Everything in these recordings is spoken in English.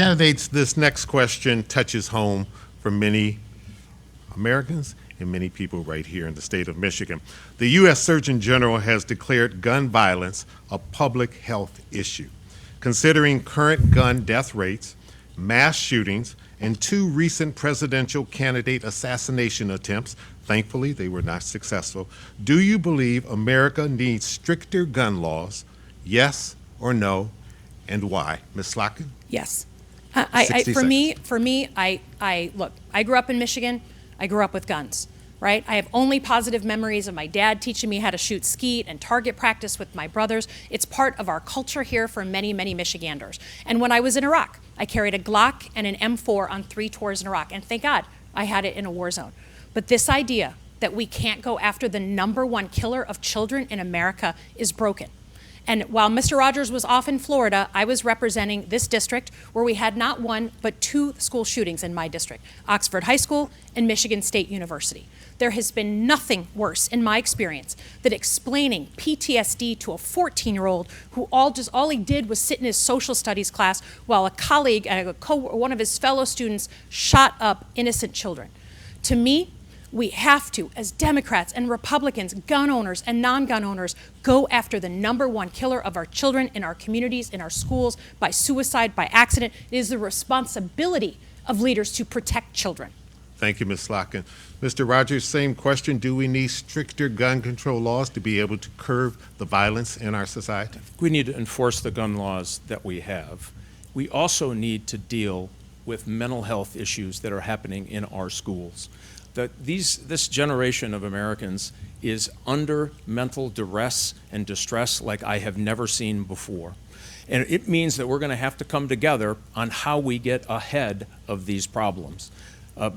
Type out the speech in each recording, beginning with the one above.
Candidates, this next question touches home for many Americans and many people right here in the state of Michigan. The U.S. Surgeon General has declared gun violence a public health issue. Considering current gun death rates, mass shootings, and 2 recent presidential candidate assassination attempts, thankfully they were not successful, do you believe America needs stricter gun laws? Yes or no, and why? Ms. Slotkin? Yes. 60 For me, look, I grew up in Michigan. I grew up with guns, right? I have only positive memories of my dad teaching me how to shoot skeet and target practice with my brothers. It's part of our culture here for many, many Michiganders. And when I was in Iraq, I carried a Glock and an M4 on 3 tours in Iraq. And thank God I had it in a war zone. But this idea that we can't go after the #1 killer of children in America is broken. And while Mr. Rogers was off in Florida, I was representing this district where we had not 1, but 2 school shootings in my district, Oxford High School and Michigan State University. There has been nothing worse in my experience than explaining PTSD to a 14-year-old who all he did was sit in his social studies class while a colleague, one of his fellow students, shot up innocent children. To me, we have to, as Democrats and Republicans, gun owners and non-gun owners, go after the #1 killer of our children in our communities, in our schools, by suicide, by accident. It is the responsibility of leaders to protect children. Thank you, Ms. Slotkin. Mr. Rogers, same question. Do we need stricter gun control laws to be able to curb the violence in our society? We need to enforce the gun laws that we have. We also need to deal with mental health issues that are happening in our schools. This generation of Americans is under mental duress and distress like I have never seen before. And it means that we're going to have to come together on how we get ahead of these problems.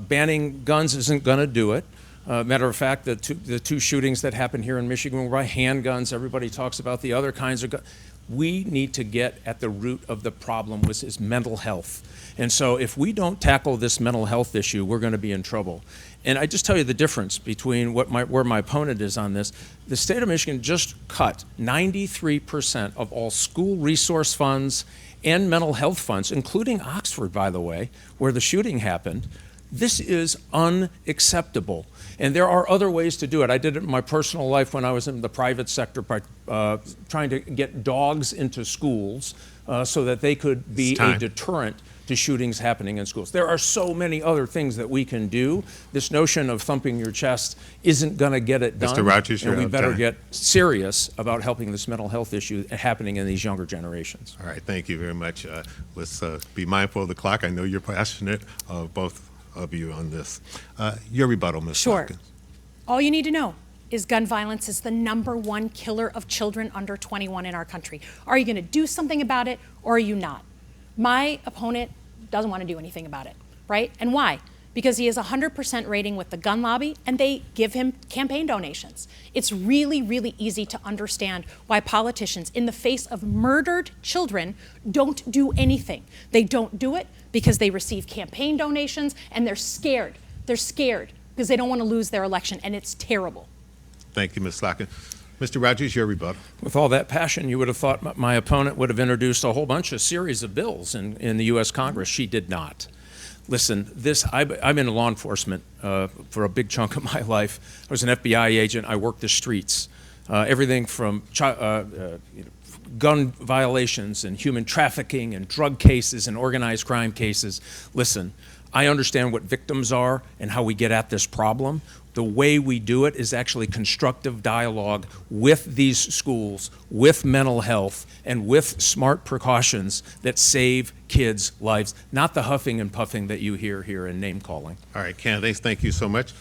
Banning guns isn't going to do it. Matter of fact, the two shootings that happened here in Michigan were by handguns. Everybody talks about the other kinds of guns. We need to get at the root of the problem, which is mental health. And so if we don't tackle this mental health issue, we're going to be in trouble. And I just tell you the difference between where my opponent is on this. The state of Michigan just cut 93% of all school resource funds and mental health funds, including Oxford, by the way, where the shooting happened. This is unacceptable. And there are other ways to do it. I did it in my personal life when I was in the private sector by trying to get dogs into schools so that they could be a deterrent to shootings happening in schools. There are so many other things that we can do. This notion of thumping your chest isn't going to get it done. Mr. Rogers, and we better get serious about helping this mental health issue happening in these younger generations. All right, thank you very much. Let's be mindful of the clock. I know you're passionate, both of you, on this. Your rebuttal, Ms. Sure. Slotkin. All you need to know is gun violence is the #1 killer of children under 21 in our country. Are you going to do something about it, or are you not? My opponent doesn't want to do anything about it, right? And why? Because he has a 100% rating with the gun lobby, and they give him campaign donations. It's really, really easy to understand why politicians, in the face of murdered children, don't do anything. They don't do it because they receive campaign donations, and they're scared. They're scared because they don't want to lose their election, and it's terrible. Thank you, Ms. Slotkin. Mr. Rogers, your rebuttal. With all that passion, you would have thought my opponent would have introduced a whole bunch of series of bills in the U.S. Congress. She did not. Listen, I'm in law enforcement for a big chunk of my life. I was an FBI agent. I worked the streets. Everything from gun violations and human trafficking and drug cases and organized crime cases. Listen, I understand what victims are and how we get at this problem. The way we do it is actually constructive dialogue with these schools, with mental health, and with smart precautions that save kids' lives, not the huffing and puffing that you hear here and name calling. All right, candidates, thank you so much.